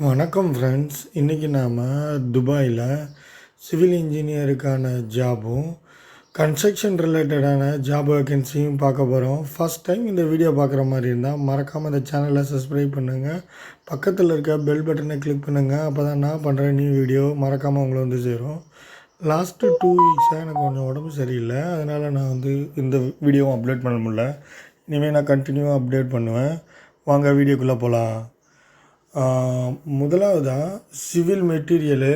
வணக்கம் ஃப்ரெண்ட்ஸ். இன்றைக்கி நாம் துபாயில் சிவில் இன்ஜினியருக்கான ஜாபும் கன்ஸ்ட்ரக்ஷன் ரிலேட்டடான ஜாப் வேக்கன்சியும் பார்க்க போகிறோம். ஃபஸ்ட் டைம் இந்த வீடியோ பார்க்குற மாதிரி இருந்தால் மறக்காமல் இந்த சேனலை சப்ஸ்கிரைப் பண்ணுங்கள். பக்கத்தில் இருக்க பெல் பட்டனை கிளிக் பண்ணுங்கள். அப்போ தான் நான் பண்ணுற நியூ வீடியோ மறக்காமல் உங்களை வந்து சேரும். லாஸ்ட்டு 2 வீக்ஸாக எனக்கு கொஞ்சம் உடம்பு சரியில்லை, அதனால் நான் இந்த வீடியோவும் அப்டேட் பண்ண முடியல. இனிமேல் நான் கண்டினியூவாக அப்டேட் பண்ணுவேன். வாங்க வீடியோக்குள்ளே போகலாம். முதலாவதாக சிவில் மெட்டீரியலு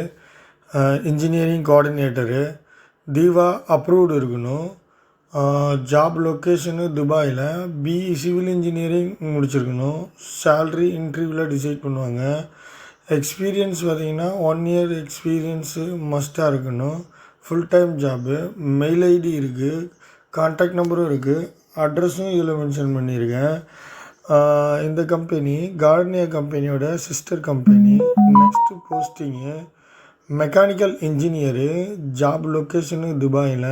இன்ஜினியரிங் கோஆர்டினேட்டரு தீவா அப்ரூவ்டு இருக்கணும். ஜாப் லொக்கேஷனு துபாயில். பிஇ சிவில் இன்ஜினியரிங் முடிச்சிருக்கணும். சேல்ரி இன்டர்வியூவில் டிசைட் பண்ணுவாங்க. எக்ஸ்பீரியன்ஸ் பார்த்திங்கன்னா 1 இயர் எக்ஸ்பீரியன்ஸு மஸ்ட்டாக இருக்கணும். Full time job. Mail ID இருக்குது, கான்டாக்ட் நம்பரும் இருக்குது, அட்ரஸும் இதில் மென்ஷன் பண்ணியிருக்கேன். இந்த கம்பெனி கார்னியா கம்பெனியோட sister company. Next posting mechanical engineer. Job location துபாயில்.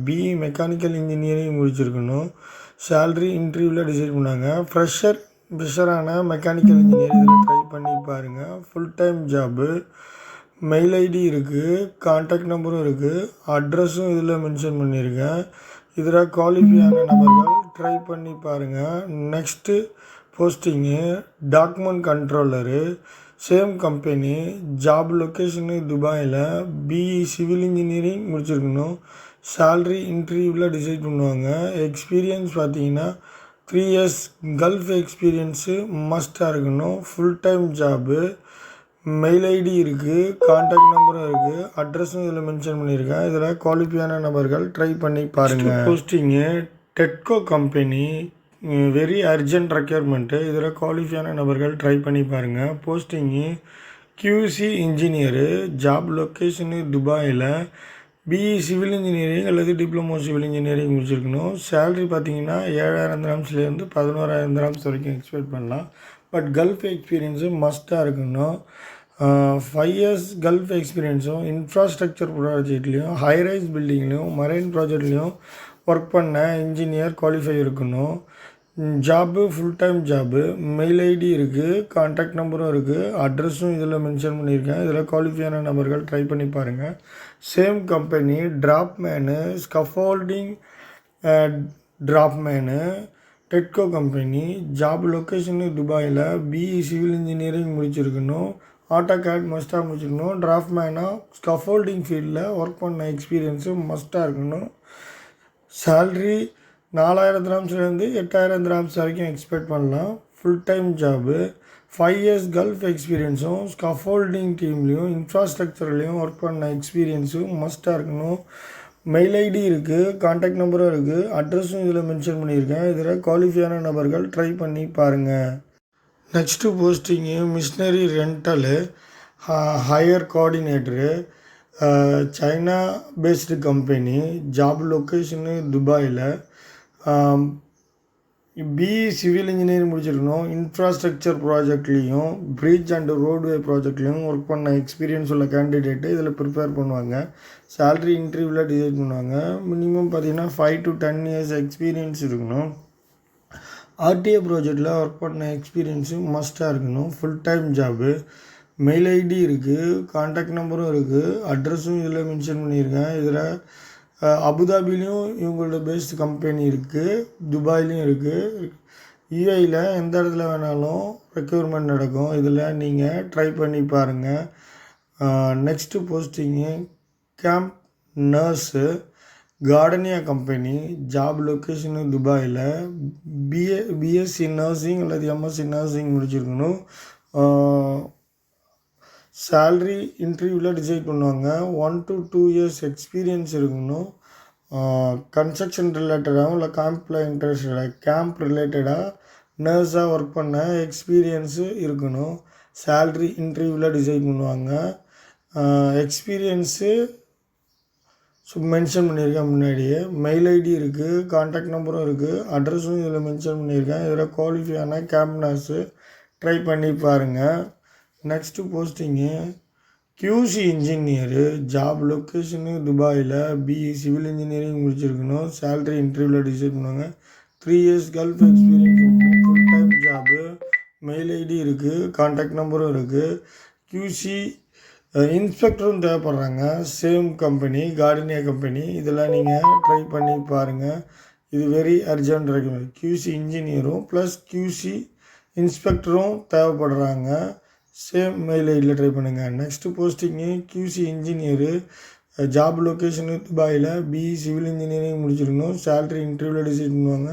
பிஇ மெக்கானிக்கல் இன்ஜினியரிங் முடிச்சிருக்கணும். சேல்ரி இன்டர்வியூவில் டிசைட் பண்ணாங்க. ஃப்ரெஷரான மெக்கானிக்கல் இன்ஜினியர் இதில் ட்ரை பண்ணி பாருங்கள். Full time job. Mail ID இருக்குது, கான்டாக்ட் நம்பரும் இருக்குது, அட்ரஸும் இதில் மென்ஷன் பண்ணியிருக்கேன். இதில் குவாலிஃபையான நபர்கள் ட்ரை பண்ணி பாருங்கள். Next posting document controller. Same company. Job location துபாயில். பிஇ சிவில் இன்ஜினியரிங் முடிச்சிருக்கணும். சேல்ரி இன்டர்வியூவில் டிசைட் பண்ணுவாங்க. எக்ஸ்பீரியன்ஸ் பார்த்தீங்கன்னா 3 இயர்ஸ் கல்ஃப் எக்ஸ்பீரியன்ஸு மஸ்ட்டாக இருக்கணும். Full time job. Mail ID இருக்குது, கான்டாக்ட் நம்பரும் இருக்குது, அட்ரஸும் இதில் மென்ஷன் பண்ணியிருக்கேன். இதில் குவாலிஃபையான நபர்கள் ட்ரை பண்ணி பாருங்கள். Posting Tedco company. Very urgent requirement. இதில் குவாலிஃபையான நபர்கள் ட்ரை பண்ணி பாருங்கள். Posting QC engineer. Job location துபாயில். பிஇ சிவில் இன்ஜினியரிங் அல்லது டிப்ளமோ சிவில் இன்ஜினியரிங் முடிச்சிருக்கணும். சேல்ரி பார்த்தீங்கன்னா 7,000 திரம்ஸ்லேருந்து 11,000 திரம்ஸ் வரைக்கும் எக்ஸ்பெக்ட் பண்ணலாம். பட் கல்ஃப் எக்ஸ்பீரியன்ஸு மஸ்ட்டாக இருக்கணும். 5 இயர்ஸ் கல்ஃப் எக்ஸ்பீரியன்ஸும் இன்ஃப்ராஸ்ட்ரக்சர் ப்ராஜெக்ட்லேயும் ஹைரைஸ் பில்டிங்லேயும் மரைன் ப்ராஜெக்ட்லேயும் ஒர்க் பண்ண இன்ஜினியர் குவாலிஃபை இருக்கணும். Job full time job. Mail ID இருக்குது, கான்டாக்ட் நம்பரும் இருக்குது, அட்ரஸும் இதில் மென்ஷன் பண்ணியிருக்கேன். இதில் குவாலிஃபையான நபர்கள் ட்ரை பண்ணி பாருங்கள். Same company draftsman scaffolding draftsman Tedco company. Job location துபாயில். பிஇ சிவில் இன்ஜினியரிங் முடிச்சிருக்கணும். ஆட்டோகேட் மஸ்ட்டாக முடிச்சிருக்கணும். டிராஃப்ட்மேனாக ஸ்கஃபோல்டிங் ஃபீல்டில் ஒர்க் பண்ண எக்ஸ்பீரியன்ஸு மஸ்ட்டாக இருக்கணும். சேல்ரி 4,000 திரம்ஸ்லேருந்து 8,000 திரம்ஸ் வரைக்கும் எக்ஸ்பெக்ட் பண்ணலாம். Full time job. 5 years gulf எக்ஸ்பீரியன்ஸும் ஸ்கஃபோல்டிங் டீம்லேயும் இன்ஃப்ராஸ்ட்ரக்சர்லேயும் ஒர்க் பண்ண எக்ஸ்பீரியன்ஸும் மஸ்ட்டாக இருக்கணும். மெயில் ஐடி இருக்குது, கான்டாக்ட் நம்பரும் இருக்குது, அட்ரஸும் இதில் மென்ஷன் பண்ணியிருக்கேன். இதில் குவாலிஃபையான நபர்கள் ட்ரை பண்ணி பாருங்கள். Next posting machinery rental hire coordinator. China based company. Job location துபாயில். பிஇ சிவில் இன்ஜினியரிங் முடிச்சிருக்கணும். இன்ஃப்ராஸ்ட்ரக்சர் ப்ராஜெக்ட்லேயும் பிரிட்ஜ் அண்டு ரோட்வே ப்ராஜெக்ட்லேயும் ஒர்க் பண்ண எக்ஸ்பீரியன்ஸ் உள்ள கேண்டிடேட்டு இதில் ப்ரிப்பேர் பண்ணுவாங்க. சேல்ரி இன்டர்வியூவில் டிசைட் பண்ணுவாங்க. மினிமம் பார்த்திங்கன்னா 5 to 10 இயர்ஸ் எக்ஸ்பீரியன்ஸ் இருக்கணும். ஆர்டிஏ ப்ராஜெக்டில் ஒர்க் பண்ண எக்ஸ்பீரியன்ஸு மஸ்ட்டாக இருக்கணும். Full time job. Mail ID இருக்குது, கான்டாக்ட் நம்பரும் இருக்குது, அட்ரஸும் இதில் மென்ஷன் பண்ணியிருக்கேன். இதில் அபுதாபிலையும் இவங்களோட பேஸ்ட் கம்பெனி இருக்குது, துபாயிலையும் இருக்குது. யூஏயில் எந்த இடத்துல வேணாலும் ரெக்யூர்மெண்ட் நடக்கும். இதில் நீங்கள் ட்ரை பண்ணி பாருங்கள். Next posting camp nurse Gardenia company. Job location துபாயில். பிஎஸ்சி நர்சிங் அல்லது எம்எஸ்சி நர்சிங் முடிச்சிருக்கணும். சேல்ரி இன்டர்வியூவில் டிசைட் பண்ணுவாங்க. 1 to 2 இயர்ஸ் எக்ஸ்பீரியன்ஸ் இருக்கணும். கன்ஸ்ட்ரக்ஷன் ரிலேட்டடாகவும் இல்லை கேம்ப் ரிலேட்டடாக நர்ஸாக ஒர்க் பண்ண எக்ஸ்பீரியன்ஸு இருக்கணும். சேல்ரி இன்டர்வியூவில் டிசைட் பண்ணுவாங்க. எக்ஸ்பீரியன்ஸு மென்ஷன் பண்ணியிருக்கேன் முன்னாடியே. மெயில் ஐடி இருக்குது, கான்டாக்ட் நம்பரும் இருக்குது, அட்ரஸும் இதில் மென்ஷன் பண்ணியிருக்கேன். இதில் குவாலிஃபையான கேம்ப் நர்ஸு ட்ரை பண்ணி பாருங்கள். Next posting QC engineer. Job location துபாயில். பிஇ சிவில் இன்ஜினியரிங் முடிச்சிருக்கணும். சேல்ரி இன்டர்வியூவில் டிசைட் பண்ணுவாங்க. 3 இயர்ஸ் கல்ஃப் எக்ஸ்பீரியன்ஸ் இருக்கணும். Full time job. Mail ID இருக்குது, கான்டாக்ட் நம்பரும் இருக்குது. QC இன்ஸ்பெக்டரும் தேவைப்படுறாங்க. Same company, Gardenia company. இதெல்லாம் நீங்கள் ட்ரை பண்ணி பாருங்கள். இது வெரி அர்ஜென்ட் ரெக்யூர்மெண்ட். QC இன்ஜினியரும் ப்ளஸ் QC இன்ஸ்பெக்டரும் தேவைப்படுறாங்க. சேம் மெயில் ஐடியில் ட்ரை பண்ணுங்கள். Next posting QC engineer, job location துபாயில், BE சிவில் இன்ஜினியரிங் முடிச்சிருக்கணும். சேலரி இன்டர்வியூவில் டிசைட் பண்ணுவாங்க.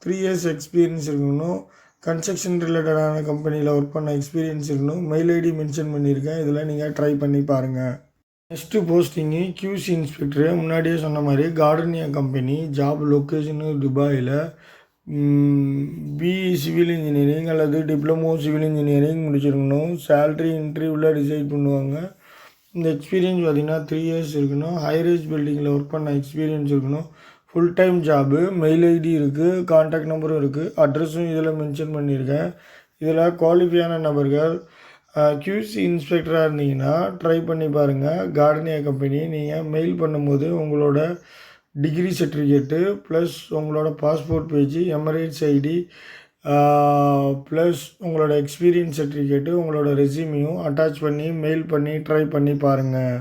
3 இயர்ஸ் எக்ஸ்பீரியன்ஸ் இருக்கணும். கன்ஸ்ட்ரக்ஷன் ரிலேட்டடான கம்பெனியில் ஒர்க் பண்ண எக்ஸ்பீரியன்ஸ் இருக்கணும். மெயில் ஐடி மென்ஷன் பண்ணியிருக்கேன். இதெல்லாம் நீங்கள் ட்ரை பண்ணி பாருங்கள். Next posting QC inspector. முன்னாடியே சொன்ன மாதிரி கார்டனியா கம்பெனி, ஜாப் லொக்கேஷனு துபாயில், BE சிவில் இன்ஜினியரிங் அல்லது டிப்ளமோ சிவில் இன்ஜினியரிங் முடிச்சிருக்கணும். சேலரி இன்டர்வியூவில் டிசைட் பண்ணுவாங்க. இந்த எக்ஸ்பீரியன்ஸ் பார்த்திங்கன்னா 3 இயர்ஸ் இருக்கணும். ஹைரேஜ் பில்டிங்கில் ஒர்க் பண்ண எக்ஸ்பீரியன்ஸ் இருக்கணும். Full time job. Mail ID இருக்குது, கான்டாக்ட் நம்பரும் இருக்குது, அட்ரஸும் இதில் மென்ஷன் பண்ணியிருக்கேன். இதில் குவாலிஃபையான நபர்கள் QC இன்ஸ்பெக்டராக இருந்தீங்கன்னா ட்ரை பண்ணி பாருங்கள். Gardenia company. நீங்கள் மெயில் பண்ணும்போது உங்களோட டிகிரி சர்டிஃபிகேட்டு ப்ளஸ் உங்களோட passport page, Emirates ID plus உங்களோட எக்ஸ்பீரியன்ஸ் சர்டிஃபிகேட்டு, உங்களோட ரெஸ்யூமையும் அட்டாச் பண்ணி மெயில் பண்ணி ட்ரை பண்ணி பாருங்கள்.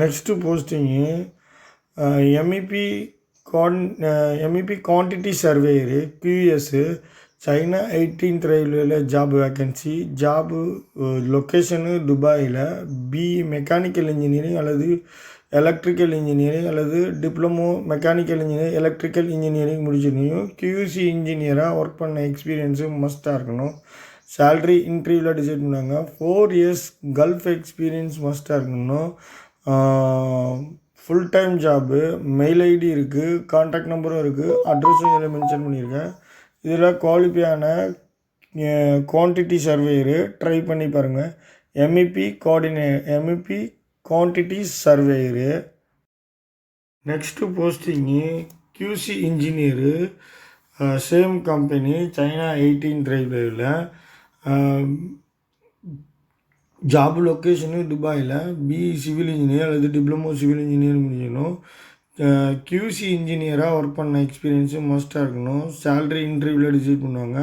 Next posting MEP quantity surveyor, QS, China 18th ரயில்வேல ஜாப் வேக்கன்சி. ஜாபு லொக்கேஷனு துபாயில். BE மெக்கானிக்கல் இன்ஜினியரிங் அல்லது எலக்ட்ரிக்கல் இன்ஜினியரிங் அல்லது diploma mechanical engineering, electrical engineering முடிச்சிருக்கணும். QC இன்ஜினியராக ஒர்க் பண்ண எக்ஸ்பீரியன்ஸு மஸ்ட்டாக இருக்கணும். சேல்ரி இன்டர்வியூவில் டிசைட் பண்ணாங்க. 4 இயர்ஸ் கல்ஃப் எக்ஸ்பீரியன்ஸ் மஸ்ட்டாக இருக்கணும். Full time job. Mail ID இருக்குது, கான்டாக்ட் நம்பரும் இருக்குது, அட்ரஸும் இதில் மென்ஷன் பண்ணியிருக்கேன். இதில் குவாலிஃபையான குவான்டிட்டி சர்வேயரு ட்ரை பண்ணி பாருங்கள். MEP quantity surveyor. Next posting QC engineer, same company, China 18th ரயில்வேவில். ஜாப் லொக்கேஷனு துபாயில். BE சிவில் இன்ஜினியர் அல்லது டிப்ளமோ சிவில் இன்ஜினியர் முடிக்கணும். QC இன்ஜினியராக ஒர்க் பண்ண எக்ஸ்பீரியன்ஸு மஸ்ட்டாக இருக்கணும். சேல்ரி இன்டர்வியூவில் டிசைட் பண்ணுவாங்க.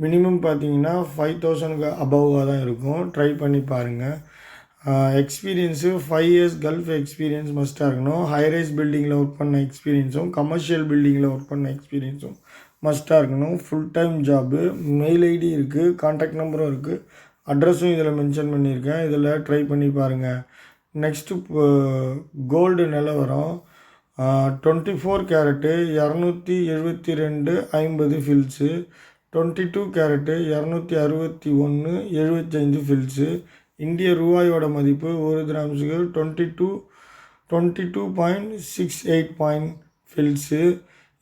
மினிமம் பார்த்தீங்கன்னா 5,000க்கு அபவாக தான் இருக்கும். ட்ரை பண்ணி பாருங்கள். எக்ஸ்பீரியன்ஸு 5 இயர்ஸ் கல்ஃப் எக்ஸ்பீரியன்ஸ் மஸ்ட்டாக இருக்கணும். ஹைரேஜ் பில்டிங்கில் ஒர்க் பண்ண எக்ஸ்பீரியன்ஸும் கமர்ஷியல் பில்டிங்கில் ஒர்க் பண்ண எக்ஸ்பீரியன்ஸும் மஸ்ட்டாக இருக்கணும். Full time job. Mail ID இருக்குது, கான்டாக்ட் நம்பரும் இருக்குது, அட்ரஸும் இதில் மென்ஷன் பண்ணியிருக்கேன். இதில் ட்ரை பண்ணி பாருங்கள். நெக்ஸ்ட்டு கோல்டு நிலவரம். 24 கேரட்டு 272.50 ஃபில்ஸு. 22 carrot 261 75 fils. இந்திய ரூபாயோட மதிப்பு 1 கிராம்ஸுக்கு 22.68 ஃபில்ஸு.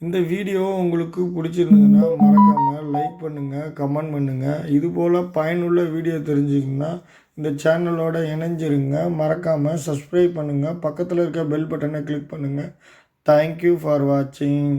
இந்த வீடியோ உங்களுக்கு பிடிச்சிருந்ததுன்னா மறக்காமல் லைக் பண்ணுங்கள், கமெண்ட் பண்ணுங்கள். இதுபோல் பயனுள்ள வீடியோ தெரிஞ்சுக்கணுன்னா இந்த சேனலோட இணைஞ்சிருங்க. மறக்காமல் சப்ஸ்கிரைப் பண்ணுங்கள். பக்கத்தில் இருக்க பெல் பட்டனை கிளிக் பண்ணுங்கள். தேங்க்யூ ஃபார் வாட்சிங்.